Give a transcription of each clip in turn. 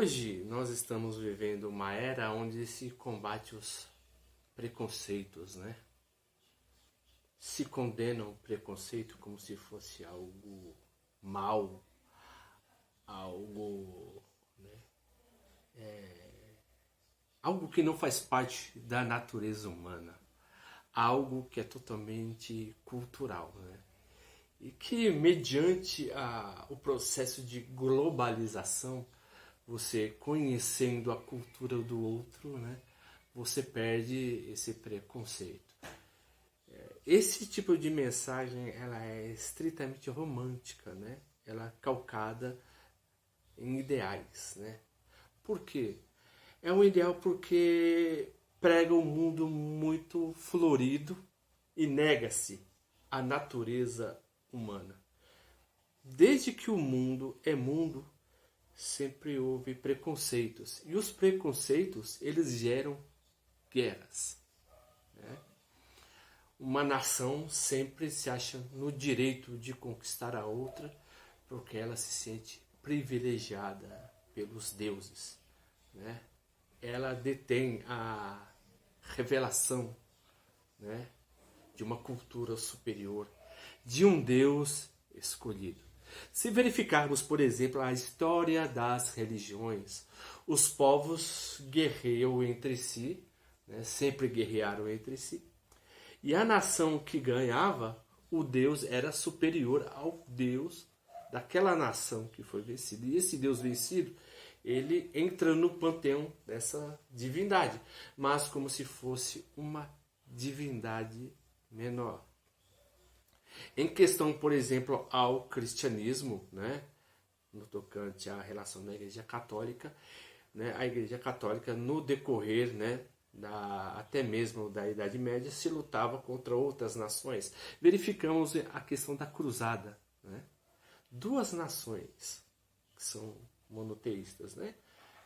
Hoje nós estamos vivendo uma era onde se combate os preconceitos, né? Se condena o preconceito como se fosse algo mal, algo, algo que não faz parte da natureza humana, algo que é totalmente cultural, né? E que mediante o processo de globalização, você conhecendo a cultura do outro, né, você perde esse preconceito. Esse tipo de mensagem ela é estritamente romântica, né? Ela é calcada em ideais, né? Por quê? É um ideal porque prega um mundo muito florido e nega-se a natureza humana. Desde que o mundo é mundo, sempre houve preconceitos. E os preconceitos, eles geram guerras, né? Uma nação sempre se acha no direito de conquistar a outra porque ela se sente privilegiada pelos deuses, né? Ela detém a revelação, né, de uma cultura superior, de um Deus escolhido. Se verificarmos, por exemplo, a história das religiões, os povos guerreiam entre si, né, sempre guerrearam entre si, e a nação que ganhava, o Deus era superior ao Deus daquela nação que foi vencida. E esse Deus vencido, ele entra no panteão dessa divindade, mas como se fosse uma divindade menor. Em questão, por exemplo, ao cristianismo, né, no tocante à relação da Igreja Católica, né, a Igreja Católica, no decorrer, né, até mesmo da Idade Média, se lutava contra outras nações. Verificamos a questão da cruzada, né? Duas nações que são monoteístas, né?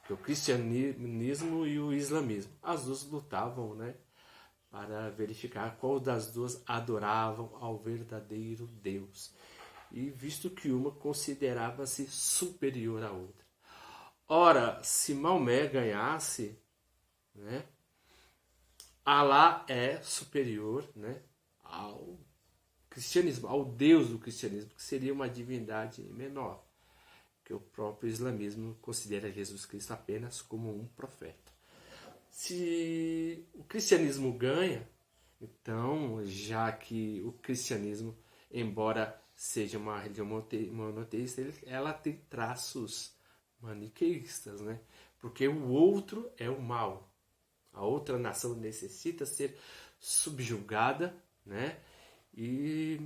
Que é o cristianismo e o islamismo. As duas lutavam, né, para verificar qual das duas adoravam ao verdadeiro Deus. E visto que uma considerava-se superior à outra. Ora, se Maomé ganhasse, né, Alá é superior, né, ao cristianismo, ao Deus do cristianismo, que seria uma divindade menor, que o próprio islamismo considera Jesus Cristo apenas como um profeta. Se o cristianismo ganha, então, já que o cristianismo, embora seja uma religião monoteísta, ela tem traços maniqueístas, né? Porque o outro é o mal. A outra nação necessita ser subjugada, né? E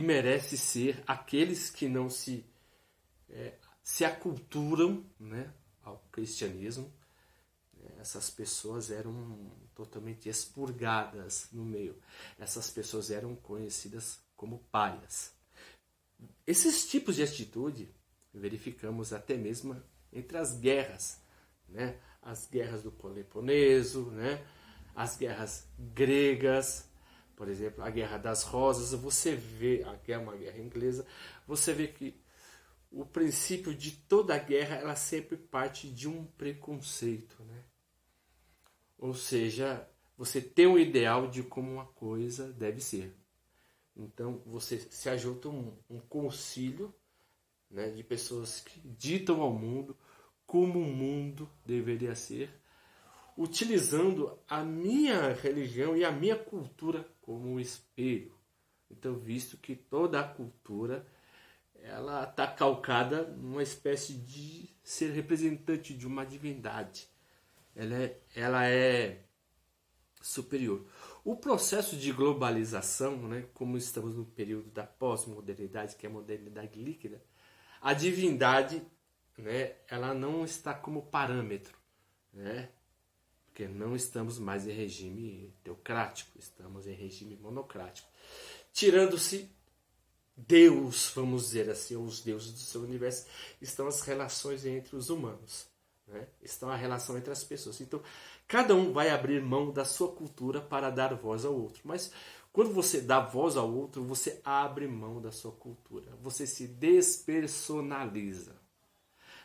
merece ser aqueles que não se aculturam, né, ao cristianismo. Essas pessoas eram totalmente expurgadas no meio. Essas pessoas eram conhecidas como párias. Esses tipos de atitude verificamos até mesmo entre as guerras, né? As guerras do Peloponeso, né? As guerras gregas, por exemplo, a Guerra das Rosas. Você vê, é uma guerra inglesa, você vê que o princípio de toda a guerra ela sempre parte de um preconceito, né? Ou seja, você tem um ideal de como uma coisa deve ser. Então você se ajunta um concílio, né, de pessoas que ditam ao mundo como o mundo deveria ser, utilizando a minha religião e a minha cultura como espelho. Então, visto que toda a cultura ela está calcada numa espécie de ser representante de uma divindade. Ela é superior. O processo de globalização, né, como estamos no período da pós-modernidade, que é a modernidade líquida, a divindade, né, ela não está como parâmetro, né, porque não estamos mais em regime teocrático, estamos em regime monocrático. Tirando-se Deus, vamos dizer assim, os deuses do seu universo, estão as relações entre os humanos, né? Estão a relação entre as pessoas. Então, cada um vai abrir mão da sua cultura para dar voz ao outro. Mas quando você dá voz ao outro, você abre mão da sua cultura. Você se despersonaliza.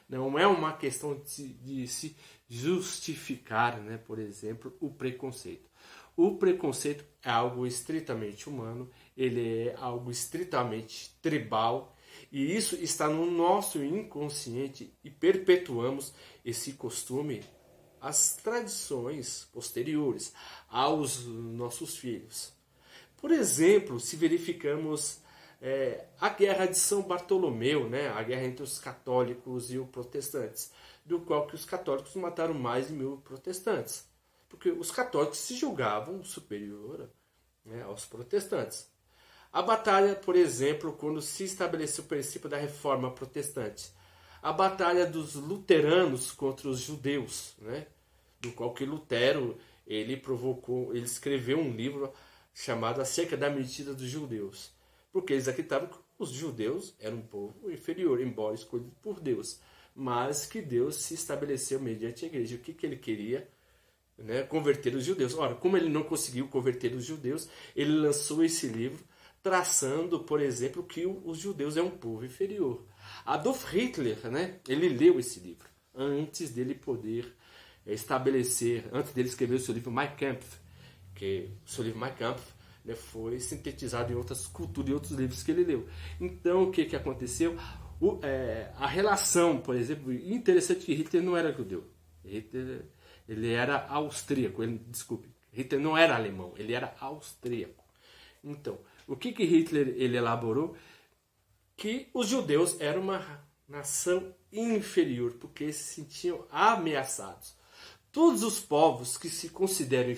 Não é uma questão de se justificar, né, por exemplo, o preconceito. O preconceito é algo estritamente humano, ele é algo estritamente tribal, e isso está no nosso inconsciente e perpetuamos esse costume, as tradições posteriores aos nossos filhos. Por exemplo, se verificamos a Guerra de São Bartolomeu, né, a guerra entre os católicos e os protestantes, do qual que os católicos mataram mais de 1000 protestantes, porque os católicos se julgavam superior, né, aos protestantes. A batalha, por exemplo, quando se estabeleceu o princípio da reforma protestante, a batalha dos luteranos contra os judeus, né, do qual que Lutero ele escreveu um livro chamado Acerca da Mentira dos Judeus, porque eles acreditavam que os judeus eram um povo inferior, embora escolhido por Deus, mas que Deus se estabeleceu mediante a igreja. O que ele queria? Né, converter os judeus. Ora, como ele não conseguiu converter os judeus, ele lançou esse livro traçando, por exemplo, que os judeus é um povo inferior. Adolf Hitler, né, ele leu esse livro antes dele poder antes dele escrever o seu livro Mein Kampf, que o seu livro Mein Kampf, né, foi sintetizado em outras culturas e outros livros que ele leu. Então, o que aconteceu? A relação, por exemplo, interessante que Hitler não era judeu. Hitler, ele era austríaco. Hitler não era alemão, ele era austríaco. Então, o que Hitler ele elaborou? Que os judeus eram uma nação inferior, porque se sentiam ameaçados. Todos os povos que se consideram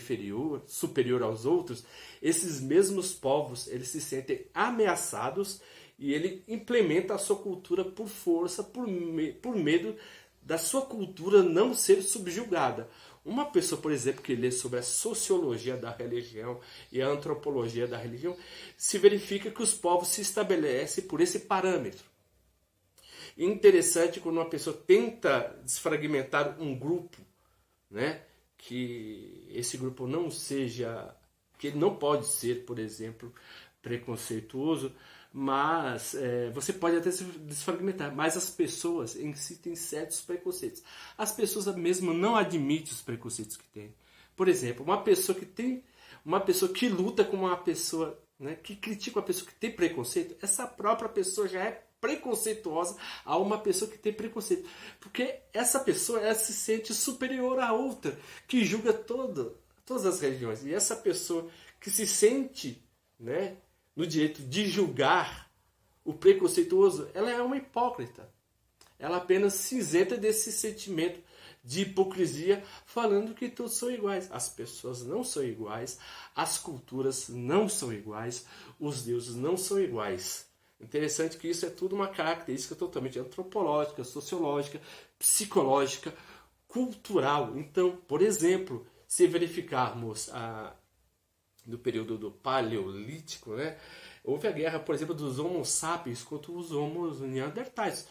superior aos outros, esses mesmos povos, eles se sentem ameaçados e ele implementa a sua cultura por força, por medo da sua cultura não ser subjugada. Uma pessoa, por exemplo, que lê sobre a sociologia da religião e a antropologia da religião, se verifica que os povos se estabelecem por esse parâmetro. Interessante quando uma pessoa tenta desfragmentar um grupo, né, que esse grupo não seja, que ele não pode ser, por exemplo, preconceituoso, mas você pode até se desfragmentar, mas as pessoas em si têm certos preconceitos. As pessoas mesmo não admitem os preconceitos que têm. Por exemplo, uma pessoa que luta com uma pessoa, né, que critica uma pessoa que tem preconceito, essa própria pessoa já é preconceituosa a uma pessoa que tem preconceito, porque essa pessoa ela se sente superior à outra que julga todas as religiões, e essa pessoa que se sente, né, no direito de julgar o preconceituoso, ela é uma hipócrita, ela apenas se isenta desse sentimento de hipocrisia, falando que todos são iguais. As pessoas não são iguais, as culturas não são iguais, os deuses não são iguais. Interessante que isso é tudo uma característica totalmente antropológica, sociológica, psicológica, cultural. Então, por exemplo, se verificarmos no período do Paleolítico, né, houve a guerra, por exemplo, dos Homo sapiens contra os Homo neandertais.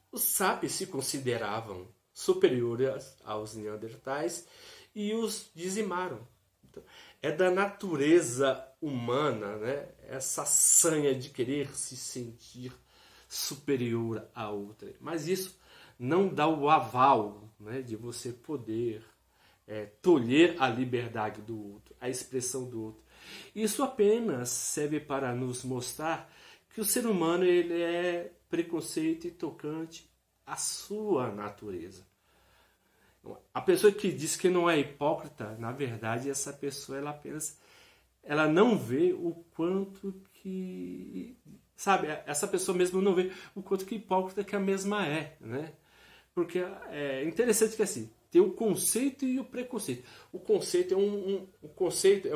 Os sapiens se consideravam superiores aos neandertais e os dizimaram. Então, é da natureza humana, né, essa sanha de querer se sentir superior a outra. Mas isso não dá o aval, né, de você poder tolher a liberdade do outro, a expressão do outro. Isso apenas serve para nos mostrar que o ser humano ele é preconceito e tocante à sua natureza. A pessoa que diz que não é hipócrita, na verdade, essa pessoa ela não vê o quanto que, sabe, essa pessoa mesmo não vê o quanto que hipócrita que a mesma é, né? Porque é interessante que assim, tem o conceito e o preconceito. O conceito é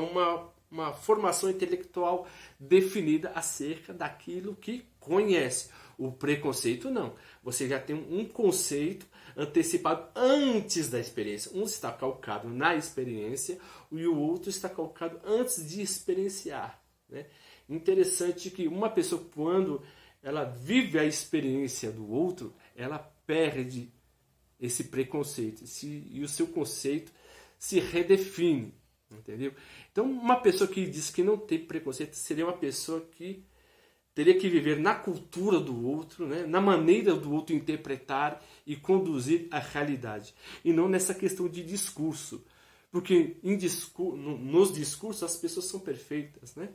uma formação intelectual definida acerca daquilo que conhece. O preconceito não. Você já tem um conceito antecipado antes da experiência. Um está calcado na experiência e o outro está calcado antes de experienciar, né? Interessante que uma pessoa, quando ela vive a experiência do outro, ela perde esse preconceito e o seu conceito se redefine, entendeu? Então, uma pessoa que diz que não tem preconceito seria uma pessoa que teria que viver na cultura do outro, né? Na maneira do outro interpretar e conduzir a realidade. E não nessa questão de discurso. Porque nos discursos as pessoas são perfeitas, né?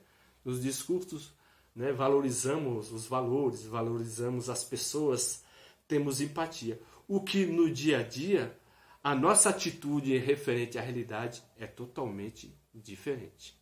Nos discursos, né, valorizamos os valores, valorizamos as pessoas, temos empatia. O que no dia a dia, a nossa atitude referente à realidade é totalmente diferente.